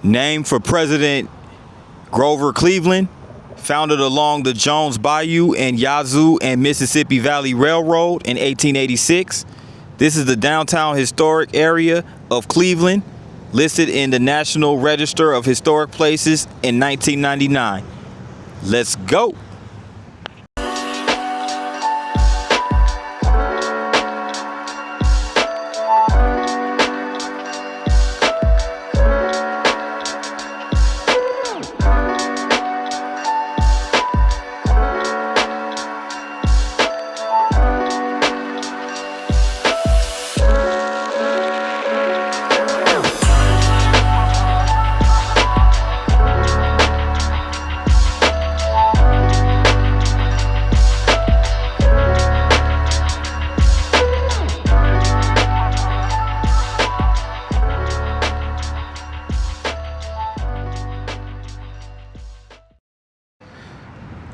Named for President Grover Cleveland, founded along the Jones Bayou and Yazoo and Mississippi Valley Railroad in 1886. This is the downtown historic area of Cleveland, listed in the National Register of Historic Places in 1999. Let's go.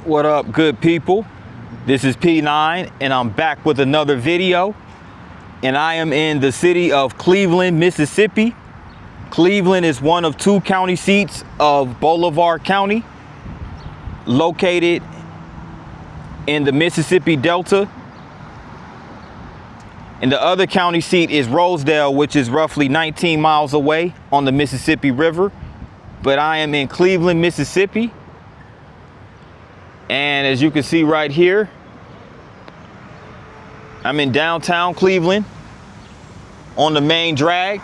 What up, good people? This is P9 and I'm back with another video, and I am in the city of Cleveland, Mississippi. Cleveland is one of two county seats of Bolivar County, located in the Mississippi Delta. And the other county seat is Rosedale, which is roughly 19 miles away on the Mississippi River. But I am in Cleveland, Mississippi. And as you can see right here, I'm in downtown Cleveland on the main drag.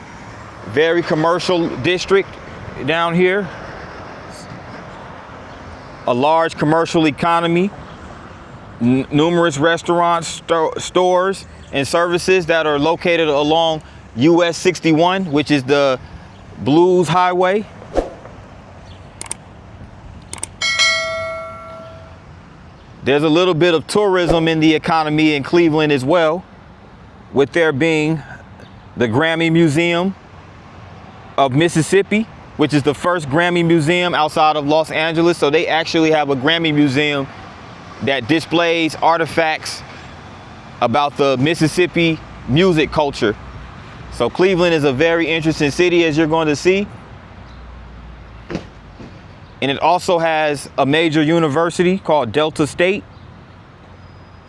Very commercial district down here. A large commercial economy. Numerous restaurants, stores, and services that are located along US 61, which is the Blues Highway. There's a little bit of tourism in the economy in Cleveland as well, with there being the Grammy Museum of Mississippi, which is the first Grammy museum outside of Los Angeles. So they actually have a Grammy museum that displays artifacts about the Mississippi music culture. So Cleveland is a very interesting city, as you're going to see. And it also has a major university called Delta State,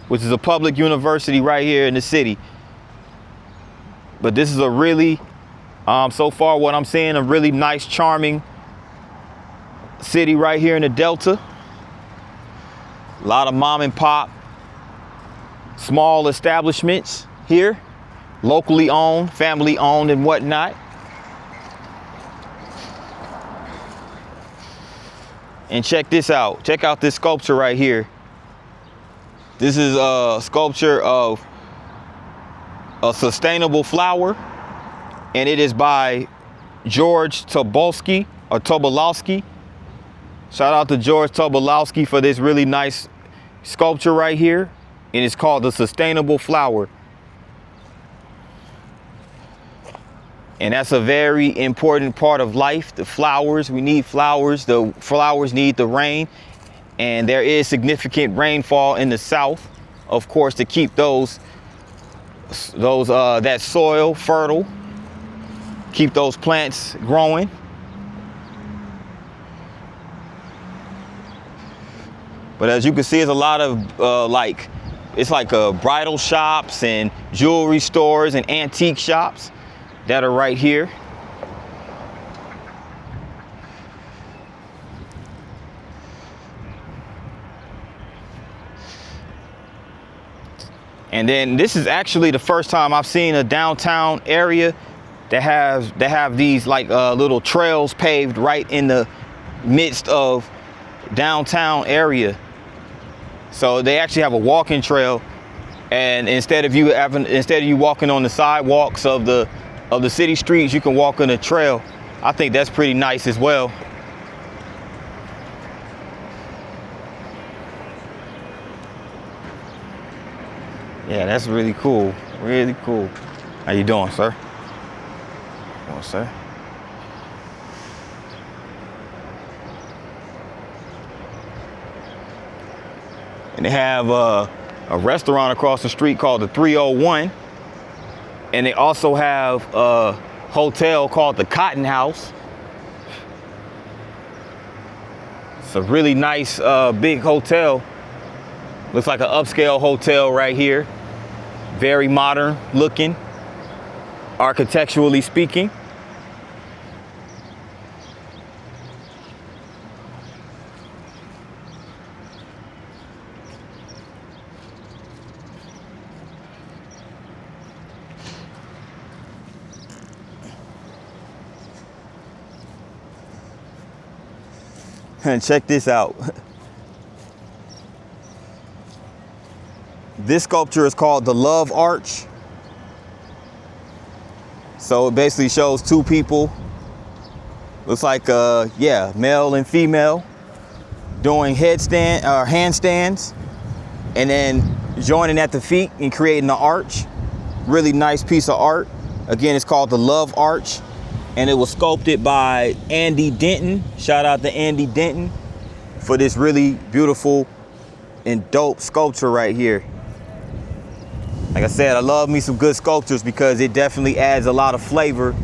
which is a public university right here in the city. But this is a really, so far what I'm seeing, a really nice, charming city right here in the Delta. A lot of mom and pop, small establishments here, locally owned, family owned and whatnot. And check this out. Check out this sculpture right here. This is a sculpture of a sustainable flower, and it is by George Tobolowsky or Tobolowsky. Shout out to George Tobolowsky for this really nice sculpture right here, and it's called the Sustainable Flower. And that's a very important part of life. The flowers, we need flowers. The flowers need the rain. And there is significant rainfall in the south, of course, to keep that soil fertile, keep those plants growing. But as you can see, there's a lot of it's like bridal shops and jewelry stores and antique shops that are right here. And then this is actually the first time I've seen a downtown area that have these little trails paved right in the midst of downtown area. So they actually have a walking trail, and instead of you walking on the sidewalks of the city streets, you can walk on a trail. I think that's pretty nice as well. Yeah, that's really cool. Really cool. How you doing, sir? Doing, sir? And they have a restaurant across the street called the 301. And they also have a hotel called the Cotton House. It's a really nice big hotel. Looks like an upscale hotel right here. Very modern looking, architecturally speaking. And check this out. This sculpture is called the Love Arch. So it basically shows two people. Looks like, yeah, male and female doing handstands and then joining at the feet and creating an arch. Really nice piece of art. Again, it's called the Love Arch. And it was sculpted by Andy Denton. Shout out to Andy Denton for this really beautiful and dope sculpture right here. Like I said, I love me some good sculptures because it definitely adds a lot of flavor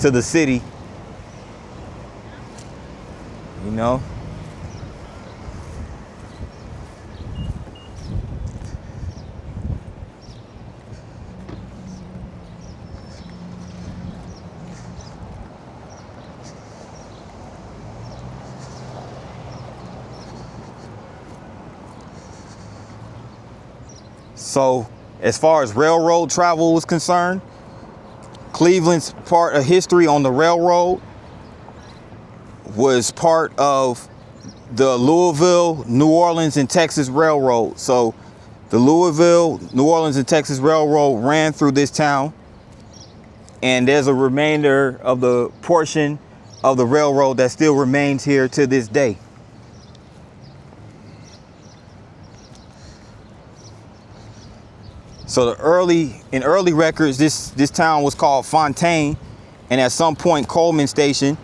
to the city. You know? So, as far as railroad travel was concerned, Cleveland's part of history on the railroad was part of the Louisville, New Orleans, and Texas Railroad. So the Louisville, New Orleans, and Texas Railroad ran through this town. And there's a remainder of the portion of the railroad that still remains here to this day. So in early records, this town was called Fontaine, and at some point Coleman Station.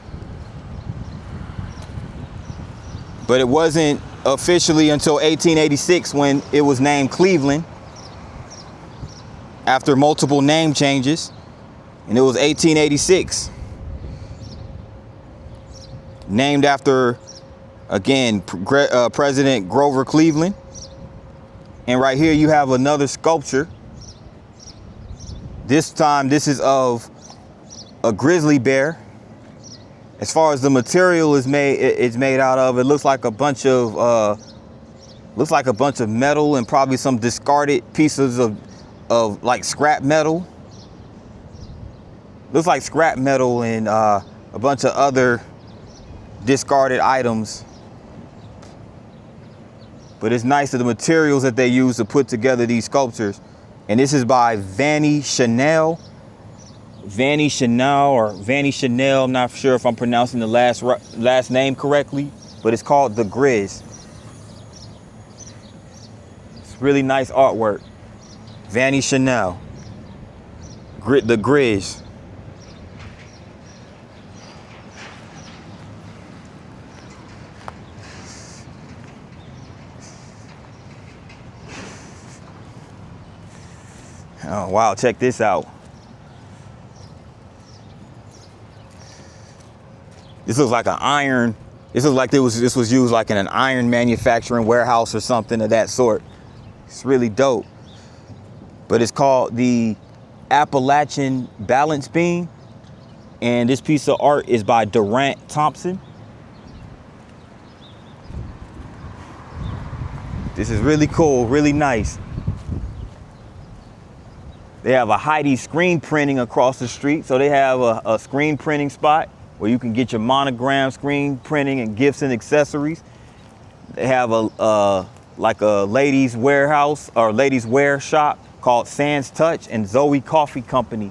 But it wasn't officially until 1886 when it was named Cleveland after multiple name changes, and it was 1886. Named after, again, President Grover Cleveland. And right here you have another sculpture. This time, this is of a grizzly bear. As far as the material it's made out of, it looks like a bunch of metal and probably some discarded pieces of like scrap metal. Looks like scrap metal and a bunch of other discarded items. But it's nice of the materials that they use to put together these sculptures. And this is by Vanny Chanel. Vanny Chanel or Vanny Chanel. I'm not sure if I'm pronouncing the last name correctly, but it's called The Grizz. It's really nice artwork. Vanny Chanel. The Grizz. Oh, wow, check this out. This looks like an iron. This looks like this was used like in an iron manufacturing warehouse or something of that sort. It's really dope. But it's called the Appalachian Balance Beam. And this piece of art is by Durant Thompson. This is really cool, really nice. They have a Heidi screen printing across the street. So they have a screen printing spot where you can get your monogram screen printing and gifts and accessories. They have like a ladies warehouse or ladies wear shop called Sans Touch and Zoe Coffee Company.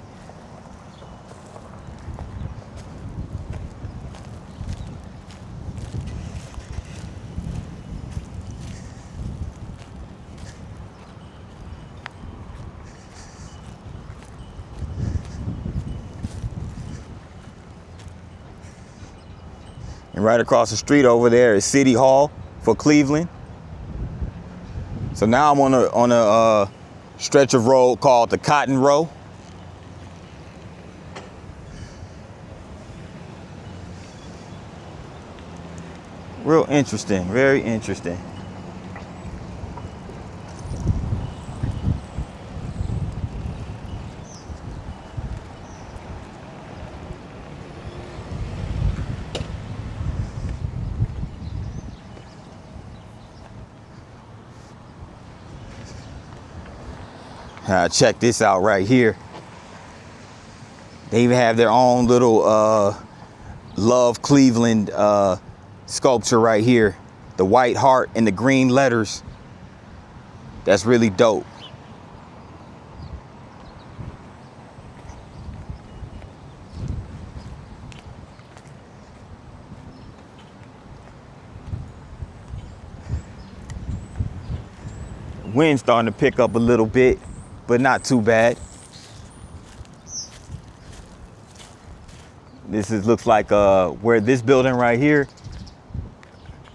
And right across the street over there is City Hall for Cleveland. So now I'm on a stretch of road called the Cotton Row. Real interesting, very interesting. Check this out right here. They even have their own little Love Cleveland sculpture right here. The white heart and the green letters. That's really dope. Wind's starting to pick up a little bit, but not too bad. This looks like where this building right here,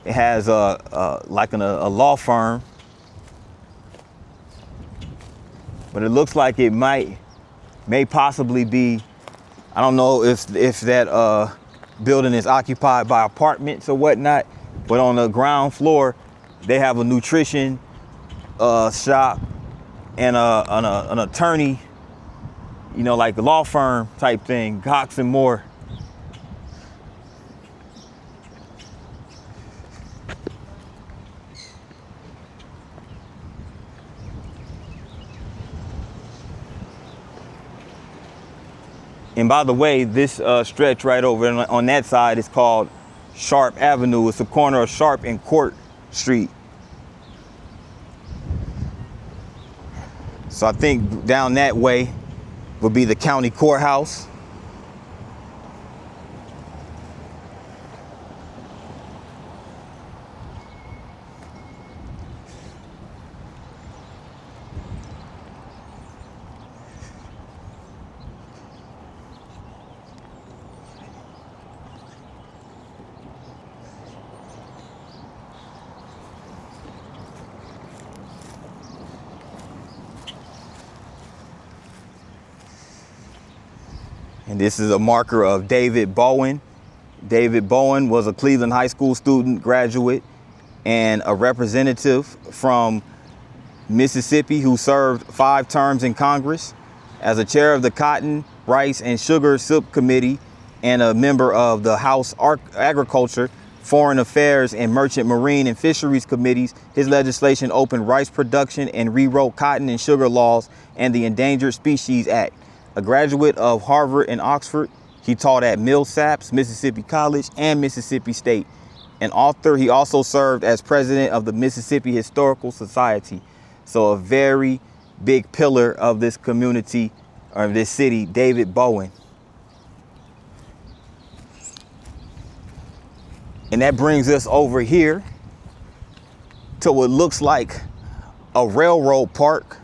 it has like a law firm, but it looks like it may possibly be, I don't know if that building is occupied by apartments or whatnot, but on the ground floor, they have a nutrition shop and an attorney, you know, like a law firm type thing, Cox and Moore. And by the way, this stretch right over on that side is called Sharp Avenue. It's the corner of Sharp and Court Street. So I think down that way would be the county courthouse. And this is a marker of David Bowen. David Bowen was a Cleveland High School student, graduate, and a representative from Mississippi who served 5 terms in Congress as a chair of the Cotton, Rice, and Sugar Subcommittee and a member of the House Agriculture, Foreign Affairs, and Merchant Marine and Fisheries Committees. His legislation opened rice production and rewrote cotton and sugar laws and the Endangered Species Act. A graduate of Harvard and Oxford, he taught at Millsaps, Mississippi College, and Mississippi State. An author, he also served as president of the Mississippi Historical Society. So a very big pillar of this community, or this city, David Bowen. And that brings us over here to what looks like a railroad park.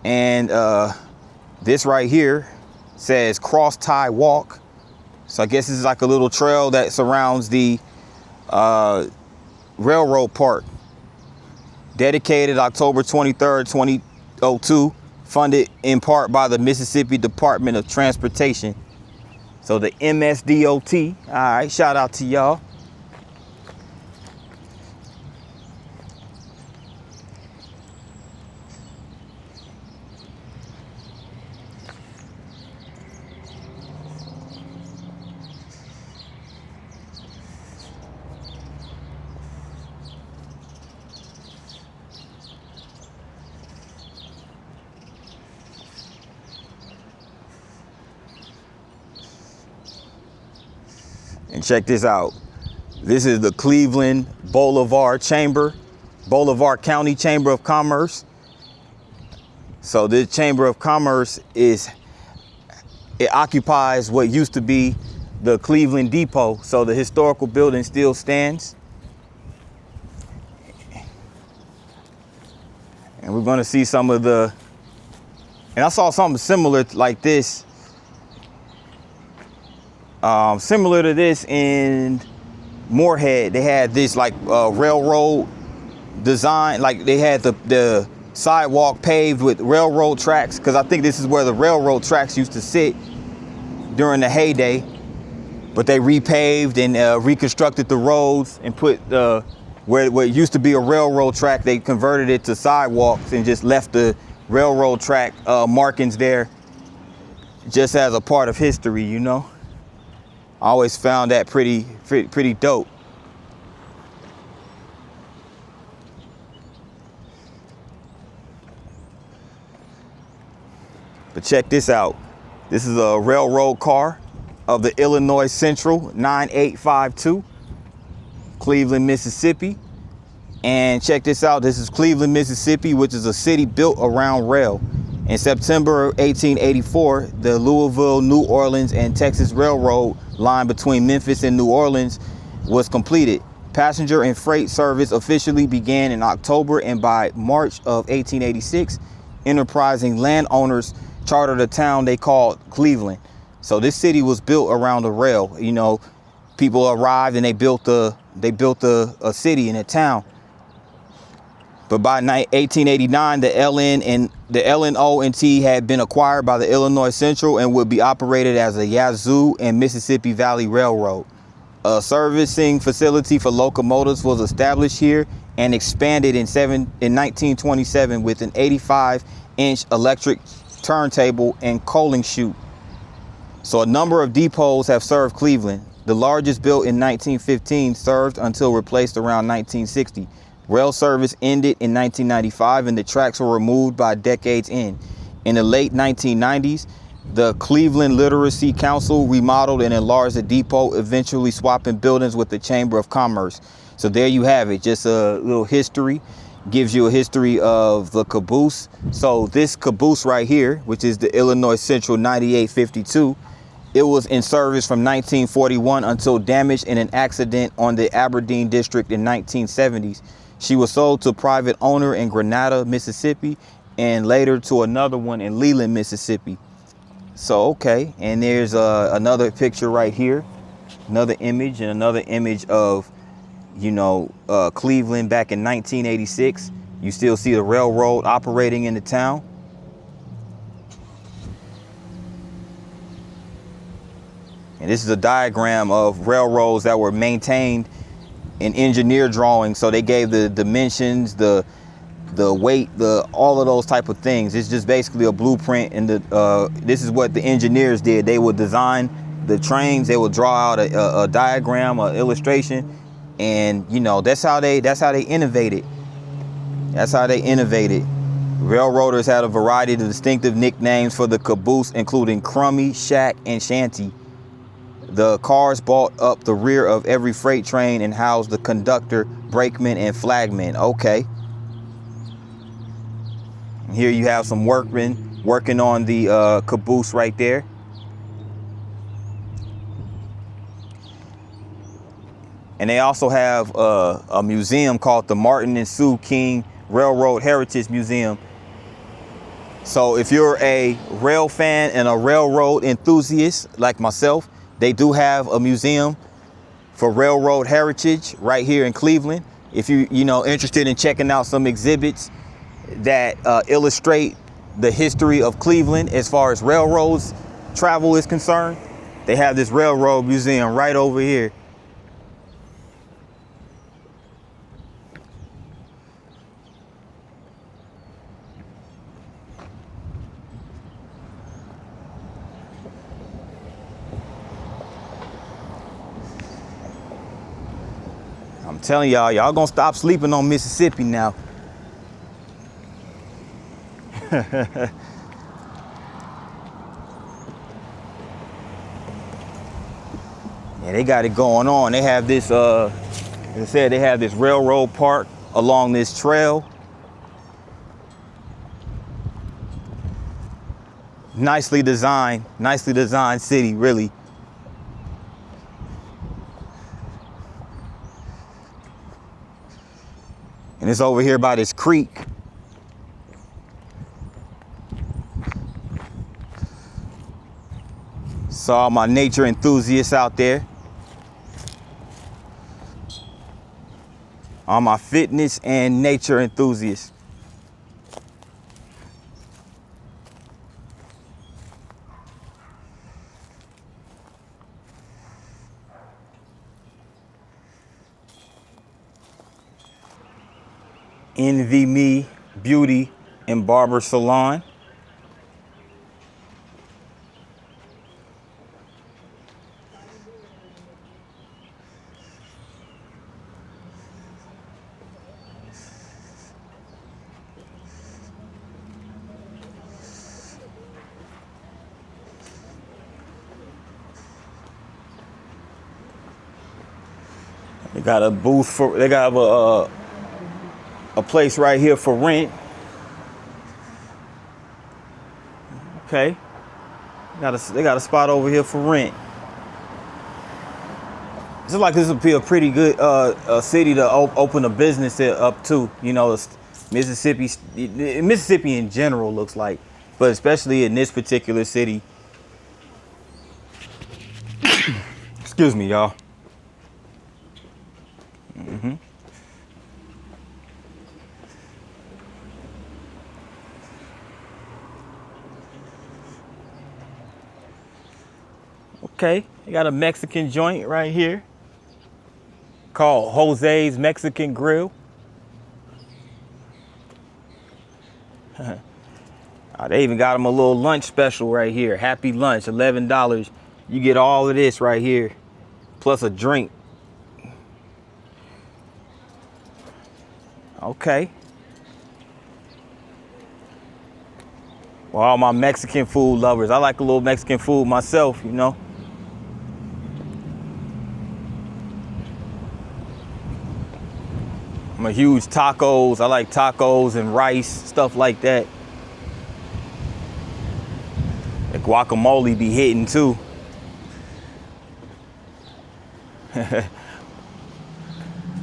And this right here says Cross Tie Walk. So I guess this is like a little trail that surrounds the railroad park. Dedicated October 23rd, 2002. Funded in part by the Mississippi Department of Transportation. So the MSDOT. All right, shout out to y'all. And check this out. This is the Cleveland Boulevard County Chamber of Commerce. So this Chamber of Commerce it occupies what used to be the Cleveland Depot. So the historical building still stands. And we're going to see some of and I saw something similar like this. Similar to this in Moorhead. They had this like railroad design, like they had the sidewalk paved with railroad tracks, because I think this is where the railroad tracks used to sit during the heyday. But they repaved and reconstructed the roads and put where it used to be a railroad track, they converted it to sidewalks and just left the railroad track markings there just as a part of history, you know. I always found that pretty dope. But check this out. This is a railroad car of the Illinois Central 9852, Cleveland, Mississippi. And check this out. This is Cleveland, Mississippi, which is a city built around rail. In September 1884, the Louisville, New Orleans, and Texas Railroad line between Memphis and New Orleans was completed. Passenger and freight service officially began in October, and by March of 1886, enterprising landowners chartered a town they called Cleveland. So this city was built around the rail. You know, people arrived and they built a city in a town. But by 1889, the LNO&T had been acquired by the Illinois Central and would be operated as a Yazoo and Mississippi Valley Railroad. A servicing facility for locomotives was established here and expanded in 1927 with an 85-inch electric turntable and coaling chute. So a number of depots have served Cleveland. The largest, built in 1915, served until replaced around 1960. Rail service ended in 1995 and the tracks were removed by decade's end. In the late 1990s, the Cleveland Literacy Council remodeled and enlarged the depot, eventually swapping buildings with the Chamber of Commerce. So there you have it, just a little history. Gives you a history of the caboose. So this caboose right here, which is the Illinois Central 9852, it was in service from 1941 until damaged in an accident on the Aberdeen District in 1970s. She was sold to a private owner in Grenada, Mississippi, and later to another one in Leland, Mississippi. So, okay, and there's another picture right here, another image of, you know, Cleveland back in 1986. You still see the railroad operating in the town. And this is a diagram of railroads that were maintained in engineer drawings. So they gave the dimensions, the weight, all of those type of things. It's just basically a blueprint, and this is what the engineers did. They would design the trains, they would draw out a diagram, an illustration, and you know, that's how they innovated. That's how they innovated. Railroaders had a variety of distinctive nicknames for the caboose, including Crummy, Shack, and Shanty. The cars brought up the rear of every freight train and housed the conductor, brakeman, and flagman. Okay. Here you have some workmen working on the caboose right there. And they also have a museum called the Martin and Sue King Railroad Heritage Museum. So if you're a rail fan and a railroad enthusiast like myself, they do have a museum for railroad heritage right here in Cleveland. If you know, interested in checking out some exhibits that illustrate the history of Cleveland as far as railroads travel is concerned, they have this railroad museum right over here. I'm telling y'all gonna stop sleeping on Mississippi now. Yeah, they got it going on. They have this, as I said, they have this railroad park along this trail. Nicely designed city, really. And it's over here by this creek. So all my nature enthusiasts out there. All my fitness and nature enthusiasts. Envy Me Beauty and Barber Salon. They got a booth for, they got a place right here for rent. Okay. They got a spot over here for rent. It's like this would be a pretty good city to open a business up to. You know, Mississippi in general looks like, but especially in this particular city. Excuse me, y'all. Okay, they got a Mexican joint right here called Jose's Mexican Grill. They even got them a little lunch special right here. Happy lunch, $11. You get all of this right here, plus a drink. Okay. Well, all my Mexican food lovers. I like a little Mexican food myself, you know. I'm a huge tacos. I like tacos and rice, stuff like that. The guacamole be hitting too. But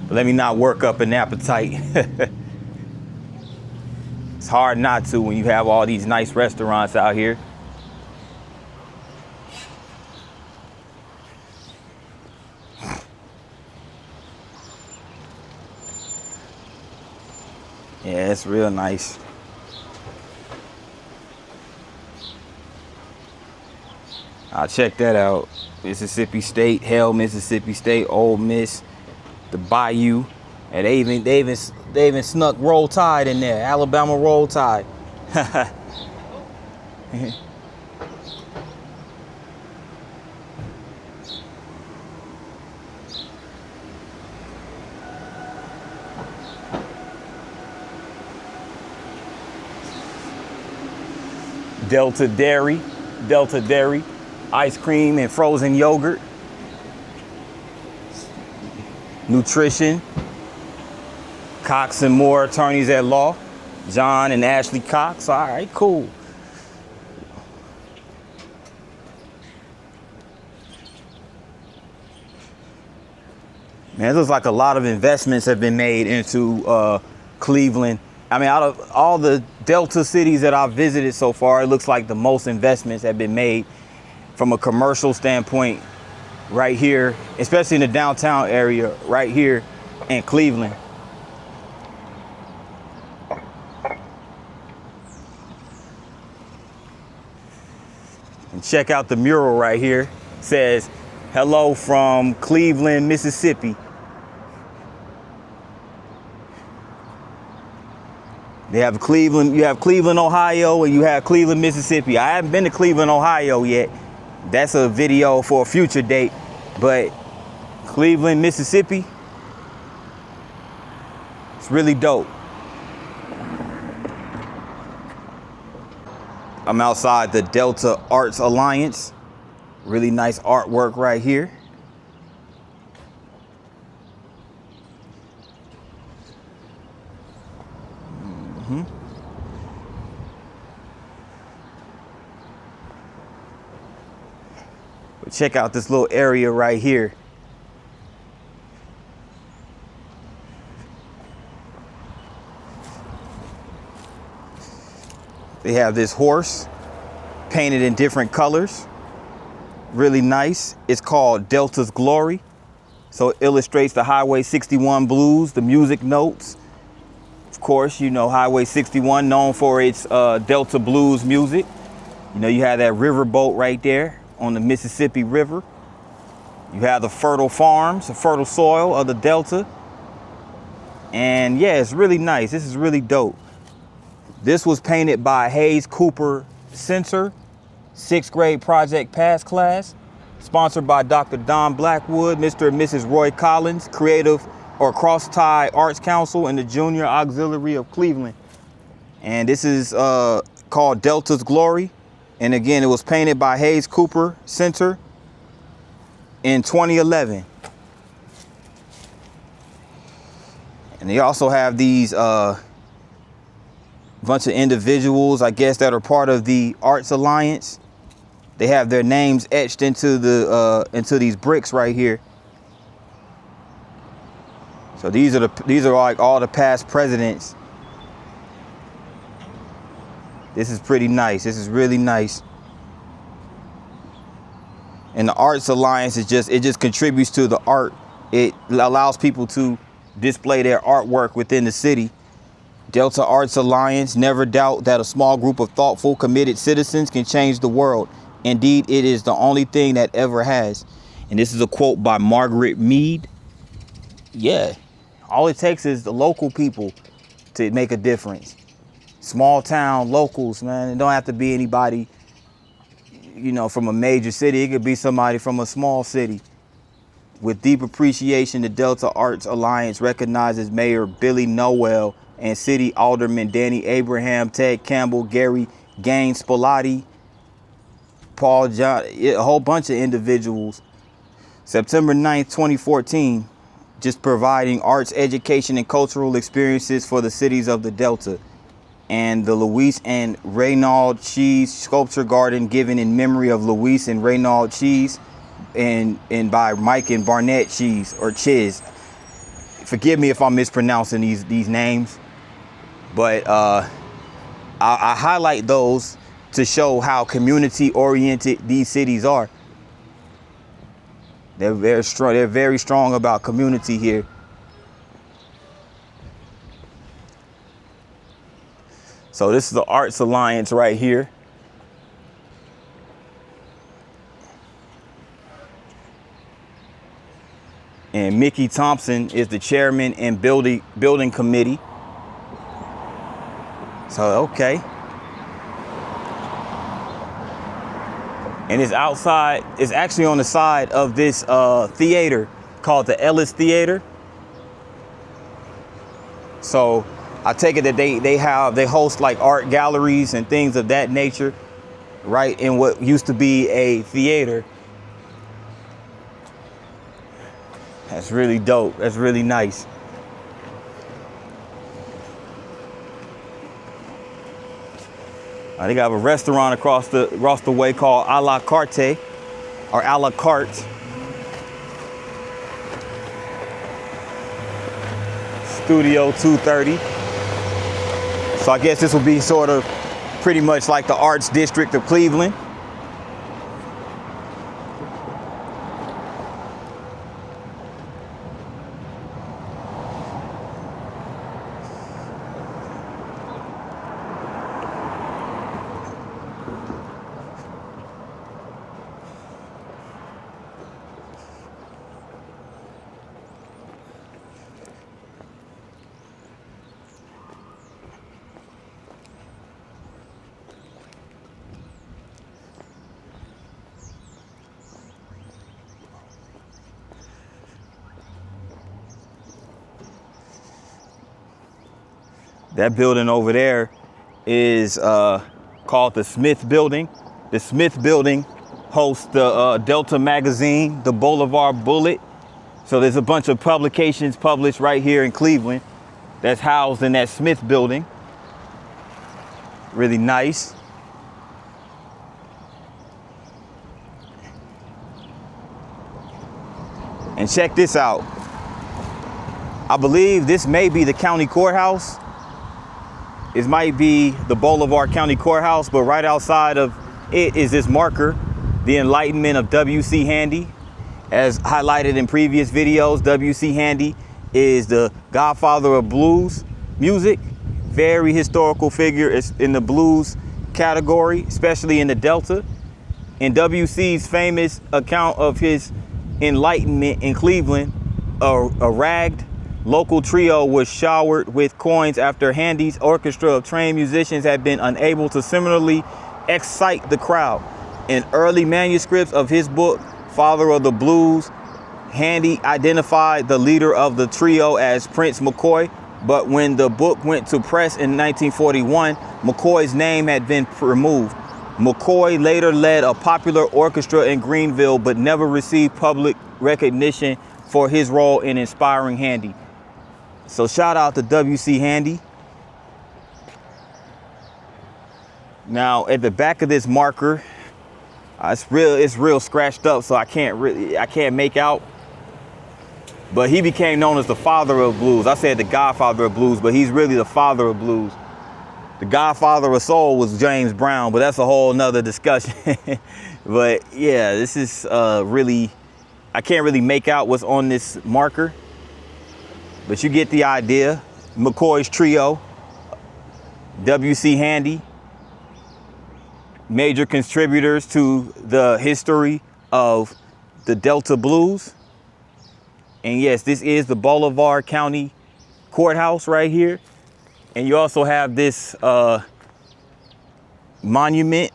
let me not work up an appetite. It's hard not to when you have all these nice restaurants out here. Yeah, it's real nice. I'll check that out. Mississippi State, Hell, Mississippi State, Ole Miss, the Bayou, and they even snuck Roll Tide in there. Alabama Roll Tide. Delta Dairy, ice cream and frozen yogurt. Nutrition. Cox and Moore attorneys at law. John and Ashley Cox. All right, cool. Man, it looks like a lot of investments have been made into Cleveland. I mean, out of all the Delta cities that I've visited so far, it looks like the most investments have been made from a commercial standpoint right here, especially in the downtown area right here in Cleveland. And check out the mural right here. It says, "Hello from Cleveland, Mississippi." They have Cleveland, you have Cleveland, Ohio, and you have Cleveland, Mississippi. I haven't been to Cleveland, Ohio yet. That's a video for a future date. But Cleveland, Mississippi, it's really dope. I'm outside the Delta Arts Alliance. Really nice artwork right here. But check out this little area right here. They have this horse painted in different colors. Really nice. It's called Delta's Glory. So it illustrates the Highway 61 blues, the music notes. Of course, you know, Highway 61 known for its Delta blues music. You know, you have that riverboat right there on the Mississippi River. You have the fertile farms, the fertile soil of the Delta. And yeah, it's really nice. This is really dope. This was painted by Hayes Cooper Censor, 6th grade project pass class, sponsored by Dr. Don Blackwood, Mr. and Mrs. Roy Collins, Creative or Cross-Tie Arts Council, and the Junior Auxiliary of Cleveland. And this is called Delta's Glory. And again, it was painted by Hayes Cooper Censor in 2011. And they also have these bunch of individuals, I guess, that are part of the Arts Alliance. They have their names etched into into these bricks right here. So these are like all the past presidents. This is pretty nice. This is really nice. And the Arts Alliance is it just contributes to the art. It allows people to display their artwork within the city. Delta Arts Alliance, never doubt that a small group of thoughtful, committed citizens can change the world. Indeed, it is the only thing that ever has. And this is a quote by Margaret Mead. Yeah, all it takes is the local people to make a difference. Small town locals, man. It don't have to be anybody, you know, from a major city. It could be somebody from a small city. With deep appreciation, the Delta Arts Alliance recognizes Mayor Billy Noel and City Alderman Danny Abraham, Ted Campbell, Gary Gaines Spilati, Paul John, a whole bunch of individuals. September 9th, 2014, just providing arts, education, and cultural experiences for the cities of the Delta. And the Louise and Reynold Cheese Sculpture Garden, given in memory of Louise and Reynold Cheese, and by Mike and Barnett Cheese, or Chiz. Forgive me if I'm mispronouncing these names, but I highlight those to show how community oriented these cities are. They're very strong. They're very strong about community here. So this is the Arts Alliance right here. And Mickey Thompson is the chairman and building committee. So, okay. And it's outside, it's actually on the side of this theater called the Ellis Theater. So I take it that they host like art galleries and things of that nature, right, in what used to be a theater. That's really dope. That's really nice. They got a restaurant across the way called A La Carte, or A La Carte. Studio 230. So I guess this will be sort of pretty much like the Arts District of Cleveland. That building over there is called the Smith Building. The Smith Building hosts the Delta magazine, the Boulevard Bullet. So there's a bunch of publications published right here in Cleveland that's housed in that Smith Building. Really nice. And check this out. I believe this may be the county courthouse. It might be the Boulevard County Courthouse, but right outside of it is this marker, the enlightenment of W.C. Handy. As highlighted in previous videos, W.C. Handy is the godfather of blues music, very historical figure in the blues category, especially in the Delta. In W.C.'s famous account of his enlightenment in Cleveland, a ragged Local trio was showered with coins after Handy's orchestra of trained musicians had been unable to similarly excite the crowd. In early manuscripts of his book, Father of the Blues, Handy identified the leader of the trio as Prince McCoy, but when the book went to press in 1941, McCoy's name had been removed. McCoy later led a popular orchestra in Greenville, but never received public recognition for his role in inspiring Handy. So shout out to W.C. Handy. Now at the back of this marker, it's real scratched up, so I can't make out. But he became known as the father of blues. I said the godfather of blues, but he's really the father of blues. The godfather of soul was James Brown, but that's a whole nother discussion. But yeah, this is I can't really make out what's on this marker, but you get the idea. McCoy's trio, W.C. Handy, major contributors to the history of the Delta Blues. And yes, this is the Bolivar County Courthouse right here. And you also have this monument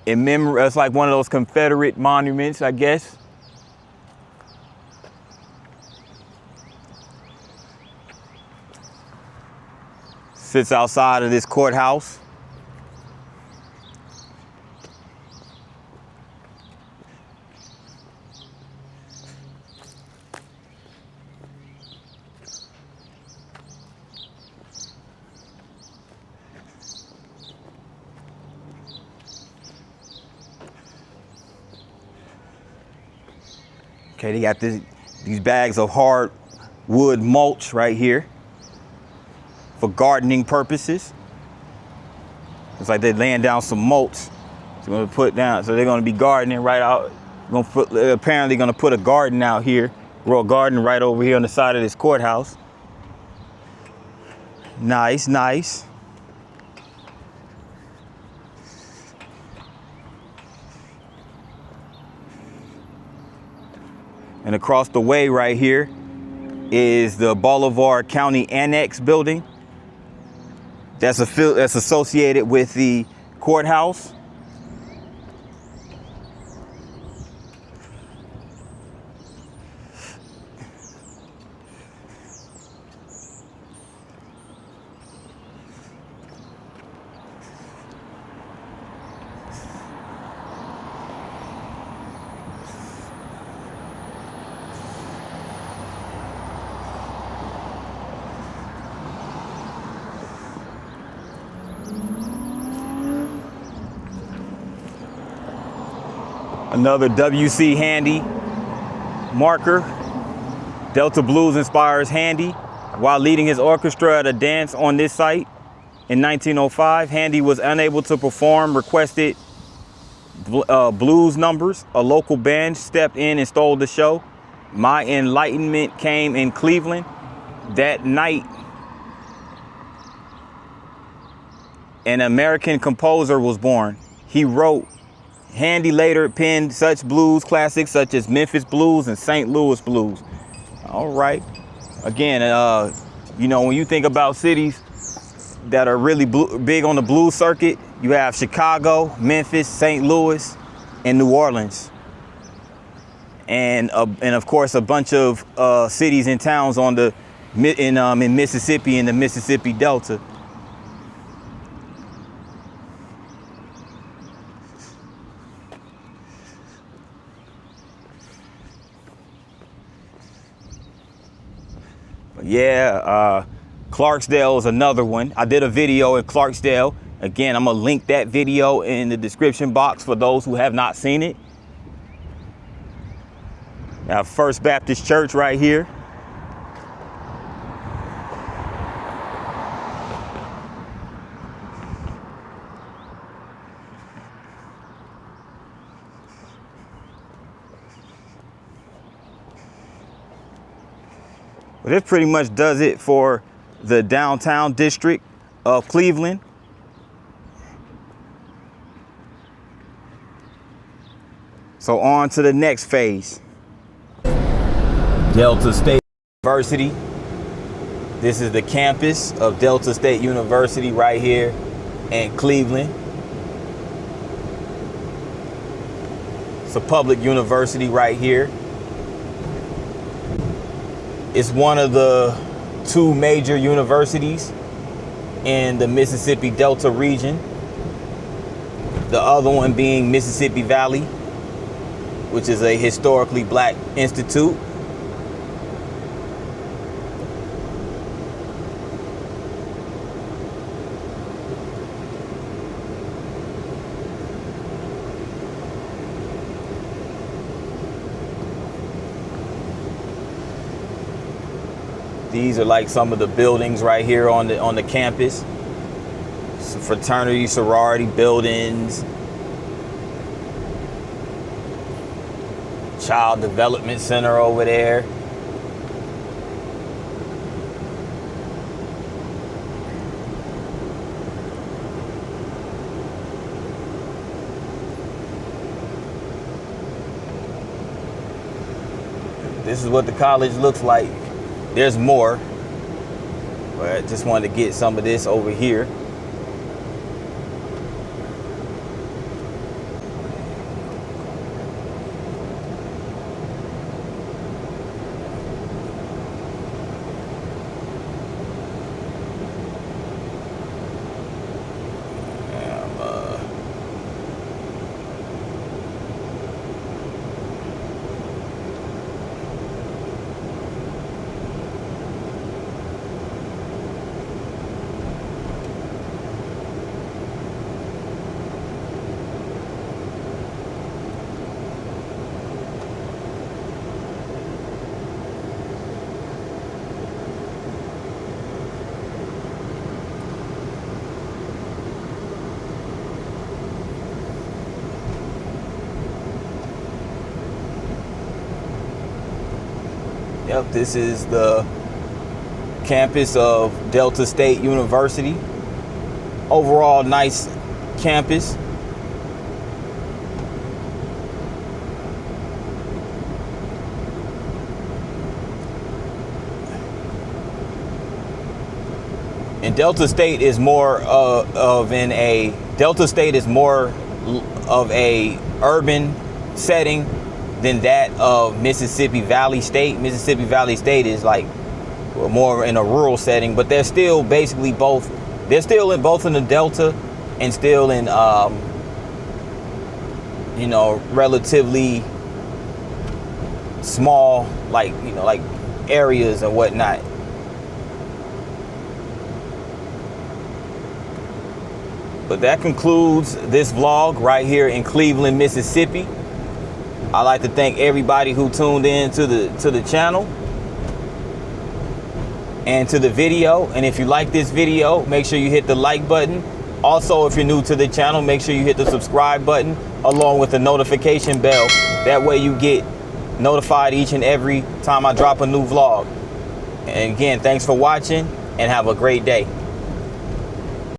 in memory. It's like one of those Confederate monuments, I guess. Sits outside of this courthouse. Okay, they got these bags of hardwood mulch right here for gardening purposes. It's like they're laying down some mulch. So they're gonna put down, so they're gonna be gardening right out. Apparently gonna put a garden out here, grow a garden right over here on the side of this courthouse. Nice, nice. And across the way right here is the Bolivar County Annex building. That's associated with the courthouse. Another W.C. Handy marker. Delta Blues inspires Handy. While leading his orchestra at a dance on this site in 1905, Handy was unable to perform requested blues numbers. A local band stepped in and stole the show. My enlightenment came in Cleveland. That night, an American composer was born. He wrote. Handy later penned such blues classics such as Memphis Blues and St. Louis Blues. All right. Again, you know, when you think about cities that are really big on the blues circuit, you have Chicago, Memphis, St. Louis, and New Orleans. And of course, a bunch of cities and towns on in Mississippi and the Mississippi Delta. Yeah, Clarksdale is another one. I did a video in Clarksdale. Again, I'm gonna link that video in the description box for those who have not seen it. Now, First Baptist Church right here. But this pretty much does it for the downtown district of Cleveland. So on to the next phase. Delta State University. This is the campus of Delta State University right here in Cleveland. It's a public university right here. It's one of the two major universities in the Mississippi Delta region. The other one being Mississippi Valley, which is a historically black institute. These are like some of the buildings right here on the campus. Some fraternity, sorority buildings. Child Development Center over there. This is what the college looks like. There's more, but I just wanted to get some of this over here. Yep, this is the campus of Delta State University. Overall, nice campus. And Delta State is more of a urban setting than that of Mississippi Valley State. Mississippi Valley State is like more in a rural setting, but they're still basically both. They're still in both in the Delta and still in relatively small like areas and whatnot. But that concludes this vlog right here in Cleveland, Mississippi. I'd like to thank everybody who tuned in to the channel and to the video. And if you like this video, make sure you hit the like button. Also, if you're new to the channel, make sure you hit the subscribe button along with the notification bell. That way you get notified each and every time I drop a new vlog. And again, thanks for watching and have a great day.